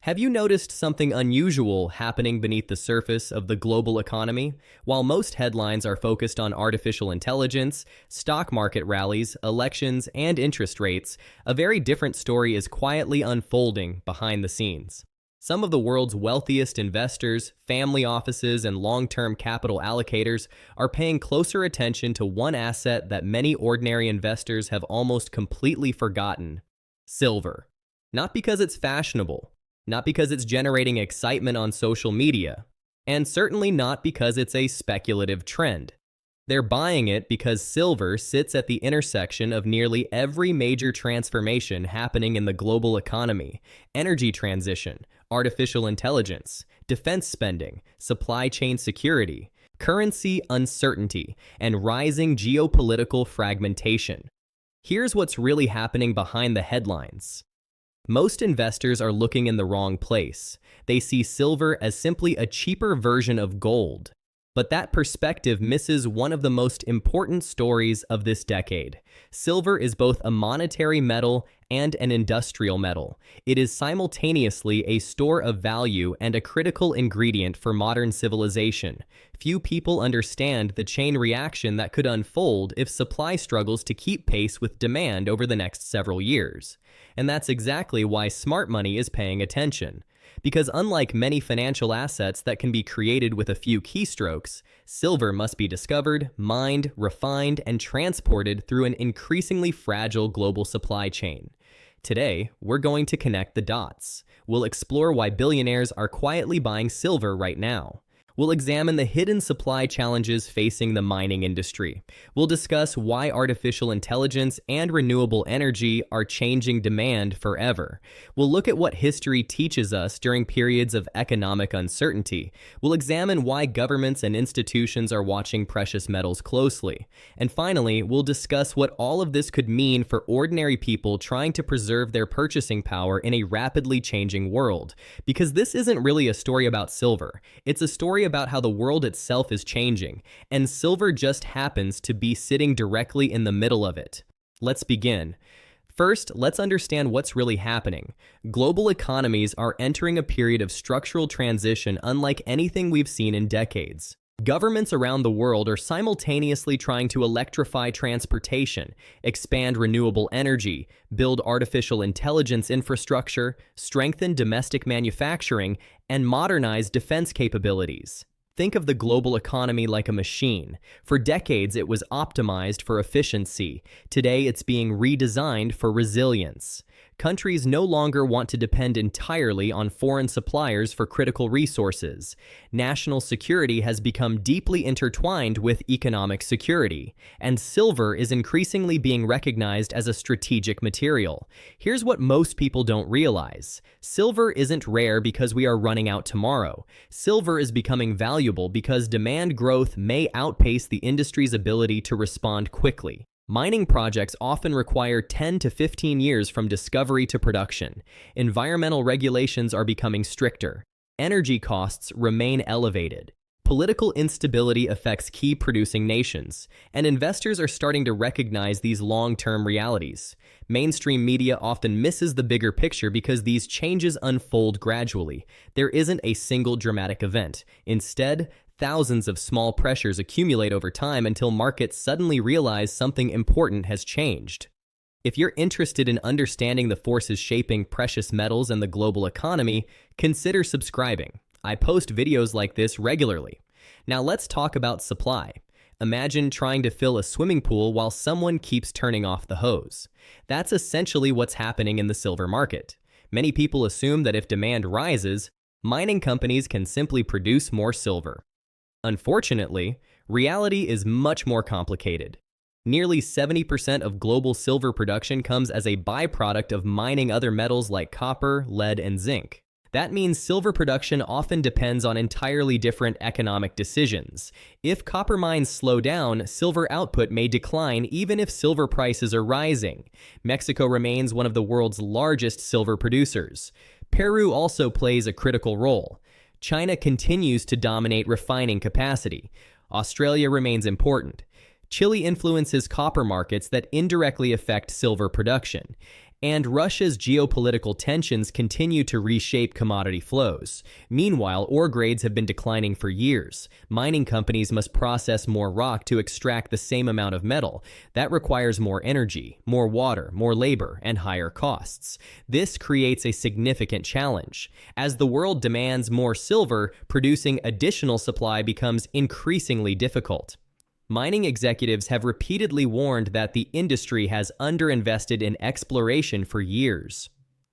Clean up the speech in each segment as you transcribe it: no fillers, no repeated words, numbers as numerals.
Have you noticed something unusual happening beneath the surface of the global economy? While most headlines are focused on artificial intelligence, stock market rallies, elections, and interest rates, a very different story is quietly unfolding behind the scenes. Some of the world's wealthiest investors, family offices, and long-term capital allocators are paying closer attention to one asset that many ordinary investors have almost completely forgotten: silver. Not because it's fashionable, not because it's generating excitement on social media, and certainly not because it's a speculative trend. They're buying it because silver sits at the intersection of nearly every major transformation happening in the global economy: energy transition, artificial intelligence, defense spending, supply chain security, currency uncertainty, and rising geopolitical fragmentation. Here's what's really happening behind the headlines. Most investors are looking in the wrong place. They see silver as simply a cheaper version of gold. But that perspective misses one of the most important stories of this decade. Silver is both a monetary metal and an industrial metal. It is simultaneously a store of value and a critical ingredient for modern civilization. Few people understand the chain reaction that could unfold if supply struggles to keep pace with demand over the next several years. And that's exactly why smart money is paying attention. Because unlike many financial assets that can be created with a few keystrokes, silver must be discovered, mined, refined, and transported through an increasingly fragile global supply chain. Today, we're going to connect the dots. We'll explore why billionaires are quietly buying silver right now. We'll examine the hidden supply challenges facing the mining industry. We'll discuss why artificial intelligence and renewable energy are changing demand forever. We'll look at what history teaches us during periods of economic uncertainty. We'll examine why governments and institutions are watching precious metals closely. And finally, we'll discuss what all of this could mean for ordinary people trying to preserve their purchasing power in a rapidly changing world. Because this isn't really a story about silver. It's a story about how the world itself is changing, and silver just happens to be sitting directly in the middle of it. Let's begin. First, let's understand what's really happening. Global economies are entering a period of structural transition unlike anything we've seen in decades. Governments around the world are simultaneously trying to electrify transportation, expand renewable energy, build artificial intelligence infrastructure, strengthen domestic manufacturing, and modernize defense capabilities. Think of the global economy like a machine. For decades, it was optimized for efficiency. Today, it's being redesigned for resilience. Countries no longer want to depend entirely on foreign suppliers for critical resources. National security has become deeply intertwined with economic security, and silver is increasingly being recognized as a strategic material. Here's what most people don't realize. Silver isn't rare because we are running out tomorrow. Silver is becoming valuable because demand growth may outpace the industry's ability to respond quickly. Mining projects often require 10 to 15 years from discovery to production. Environmental regulations are becoming stricter. Energy costs remain elevated. Political instability affects key producing nations, and investors are starting to recognize these long-term realities. Mainstream media often misses the bigger picture because these changes unfold gradually. There isn't a single dramatic event. Instead, thousands of small pressures accumulate over time until markets suddenly realize something important has changed. If you're interested in understanding the forces shaping precious metals and the global economy, consider subscribing. I post videos like this regularly. Now let's talk about supply. Imagine trying to fill a swimming pool while someone keeps turning off the hose. That's essentially what's happening in the silver market. Many people assume that if demand rises, mining companies can simply produce more silver. Unfortunately, reality is much more complicated. Nearly 70% of global silver production comes as a byproduct of mining other metals like copper, lead, and zinc. That means silver production often depends on entirely different economic decisions. If copper mines slow down, silver output may decline even if silver prices are rising. Mexico remains one of the world's largest silver producers. Peru also plays a critical role. China continues to dominate refining capacity. Australia remains important. Chile influences copper markets that indirectly affect silver production. And Russia's geopolitical tensions continue to reshape commodity flows. Meanwhile, ore grades have been declining for years. Mining companies must process more rock to extract the same amount of metal. That requires more energy, more water, more labor, and higher costs. This creates a significant challenge. As the world demands more silver, producing additional supply becomes increasingly difficult. Mining executives have repeatedly warned that the industry has underinvested in exploration for years.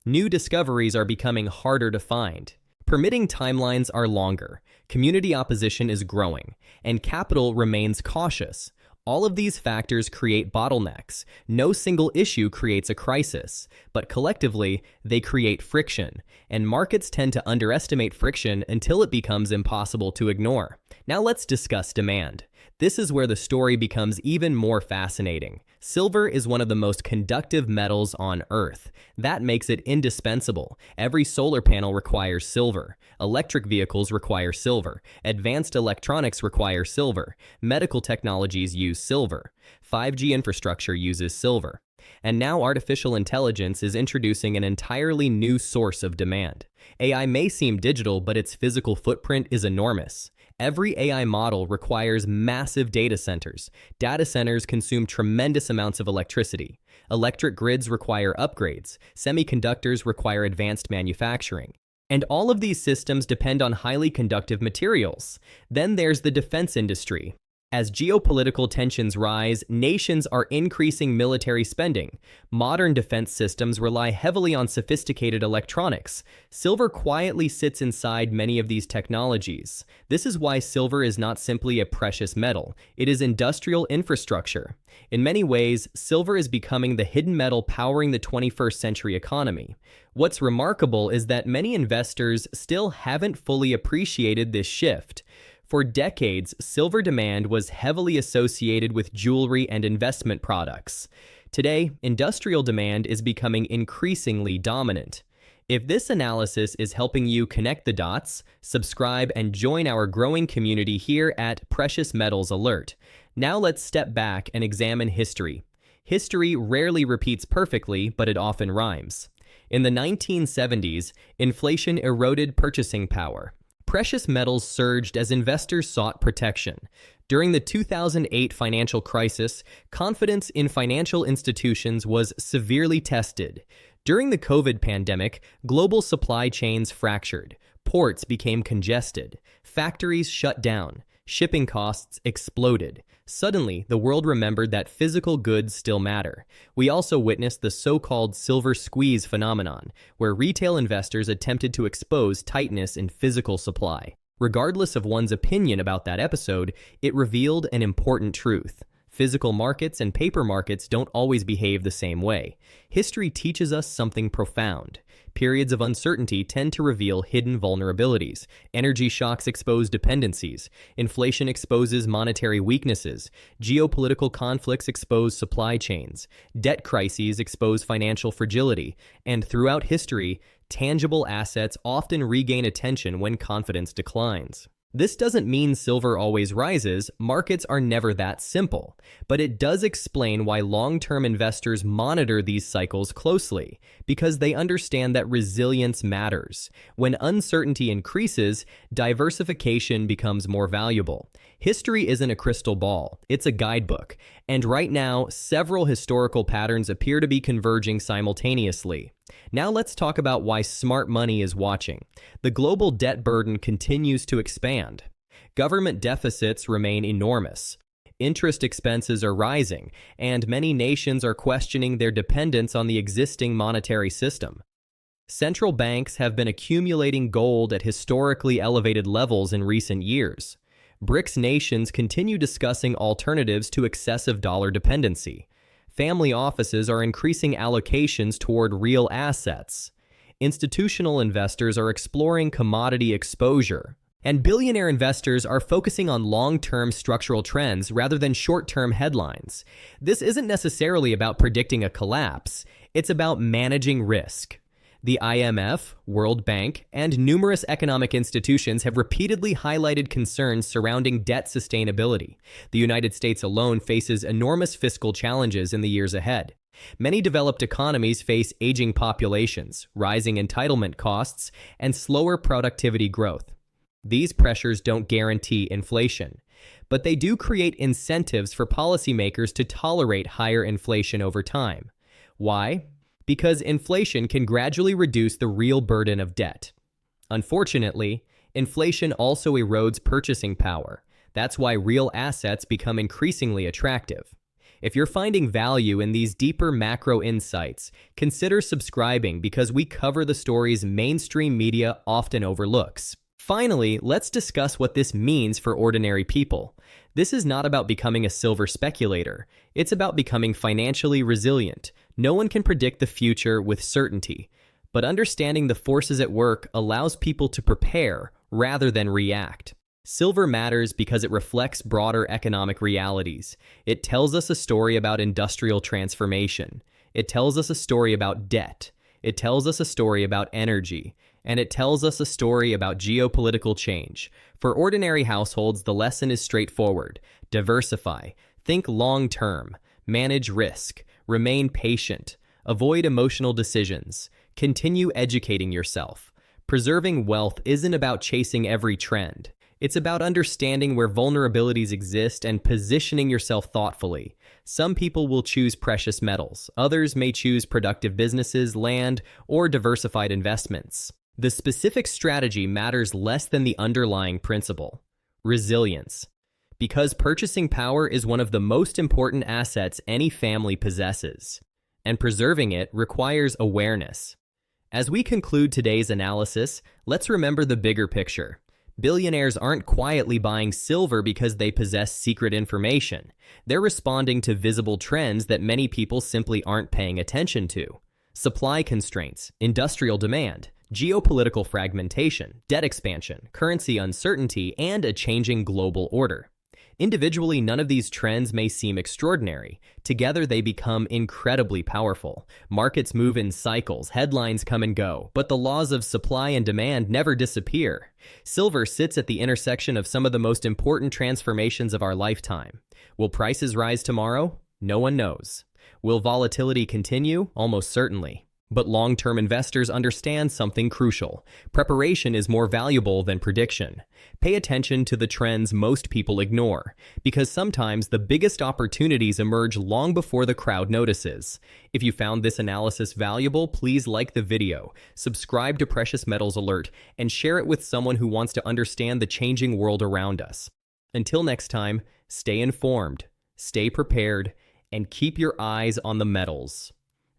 New discoveries are becoming harder to find. Permitting timelines are longer, community opposition is growing, and capital remains cautious. All of these factors create bottlenecks. No single issue creates a crisis, but collectively, they create friction, and markets tend to underestimate friction until it becomes impossible to ignore. Now let's discuss demand. This is where the story becomes even more fascinating. Silver is one of the most conductive metals on Earth. That makes it indispensable. Every solar panel requires silver. Electric vehicles require silver. Advanced electronics require silver. Medical technologies use silver. 5G infrastructure uses silver. And now artificial intelligence is introducing an entirely new source of demand. AI may seem digital, but its physical footprint is enormous. Every AI model requires massive data centers. Data centers consume tremendous amounts of electricity. Electric grids require upgrades. Semiconductors require advanced manufacturing. And all of these systems depend on highly conductive materials. Then there's the defense industry. As geopolitical tensions rise, nations are increasing military spending. Modern defense systems rely heavily on sophisticated electronics. Silver quietly sits inside many of these technologies. This is why silver is not simply a precious metal. It is industrial infrastructure. In many ways, silver is becoming the hidden metal powering the 21st century economy. What's remarkable is that many investors still haven't fully appreciated this shift. For decades, silver demand was heavily associated with jewelry and investment products. Today, industrial demand is becoming increasingly dominant. If this analysis is helping you connect the dots, subscribe and join our growing community here at Precious Metals Alert. Now let's step back and examine history. History rarely repeats perfectly, but it often rhymes. In the 1970s, inflation eroded purchasing power. Precious metals surged as investors sought protection. During the 2008 financial crisis, confidence in financial institutions was severely tested. During the COVID pandemic, global supply chains fractured. Ports became congested. Factories shut down. Shipping costs exploded. Suddenly, the world remembered that physical goods still matter. We also witnessed the so-called silver squeeze phenomenon, where retail investors attempted to expose tightness in physical supply. Regardless of one's opinion about that episode, it revealed an important truth. Physical markets and paper markets don't always behave the same way. History teaches us something profound. Periods of uncertainty tend to reveal hidden vulnerabilities. Energy shocks expose dependencies. Inflation exposes monetary weaknesses. Geopolitical conflicts expose supply chains. Debt crises expose financial fragility. And throughout history, tangible assets often regain attention when confidence declines. This doesn't mean silver always rises. Markets are never that simple. But it does explain why long-term investors monitor these cycles closely, because they understand that resilience matters. When uncertainty increases, diversification becomes more valuable. History isn't a crystal ball, it's a guidebook. And right now, several historical patterns appear to be converging simultaneously. Now let's talk about why smart money is watching. The global debt burden continues to expand. Government deficits remain enormous. Interest expenses are rising, and many nations are questioning their dependence on the existing monetary system. Central banks have been accumulating gold at historically elevated levels in recent years. BRICS nations continue discussing alternatives to excessive dollar dependency. Family offices are increasing allocations toward real assets. Institutional investors are exploring commodity exposure. And billionaire investors are focusing on long-term structural trends rather than short-term headlines. This isn't necessarily about predicting a collapse. It's about managing risk. The IMF, World Bank, and numerous economic institutions have repeatedly highlighted concerns surrounding debt sustainability. The United States alone faces enormous fiscal challenges in the years ahead. Many developed economies face aging populations, rising entitlement costs, and slower productivity growth. These pressures don't guarantee inflation, but they do create incentives for policymakers to tolerate higher inflation over time. Why? Because inflation can gradually reduce the real burden of debt. Unfortunately, inflation also erodes purchasing power. That's why real assets become increasingly attractive. If you're finding value in these deeper macro insights, consider subscribing because we cover the stories mainstream media often overlooks. Finally, let's discuss what this means for ordinary people. This is not about becoming a silver speculator. It's about becoming financially resilient. No one can predict the future with certainty, but understanding the forces at work allows people to prepare rather than react. Silver matters because it reflects broader economic realities. It tells us a story about industrial transformation. It tells us a story about debt. It tells us a story about energy. And it tells us a story about geopolitical change. For ordinary households, the lesson is straightforward. Diversify. Think long-term. Manage risk. Remain patient. Avoid emotional decisions. Continue educating yourself. Preserving wealth isn't about chasing every trend. It's about understanding where vulnerabilities exist and positioning yourself thoughtfully. Some people will choose precious metals. Others may choose productive businesses, land, or diversified investments. The specific strategy matters less than the underlying principle. Resilience. Because purchasing power is one of the most important assets any family possesses, and preserving it requires awareness. As we conclude today's analysis, let's remember the bigger picture. Billionaires aren't quietly buying silver because they possess secret information. They're responding to visible trends that many people simply aren't paying attention to. Supply constraints, industrial demand, geopolitical fragmentation, debt expansion, currency uncertainty, and a changing global order. Individually, none of these trends may seem extraordinary. Together, they become incredibly powerful. Markets move in cycles, headlines come and go, but the laws of supply and demand never disappear. Silver sits at the intersection of some of the most important transformations of our lifetime. Will prices rise tomorrow? No one knows. Will volatility continue? Almost certainly. But long-term investors understand something crucial. Preparation is more valuable than prediction. Pay attention to the trends most people ignore, because sometimes the biggest opportunities emerge long before the crowd notices. If you found this analysis valuable, please like the video, subscribe to Precious Metals Alert, and share it with someone who wants to understand the changing world around us. Until next time, stay informed, stay prepared, and keep your eyes on the metals.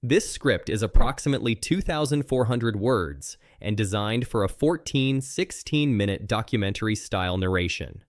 This script is approximately 2,400 words and designed for a 16-minute documentary-style narration.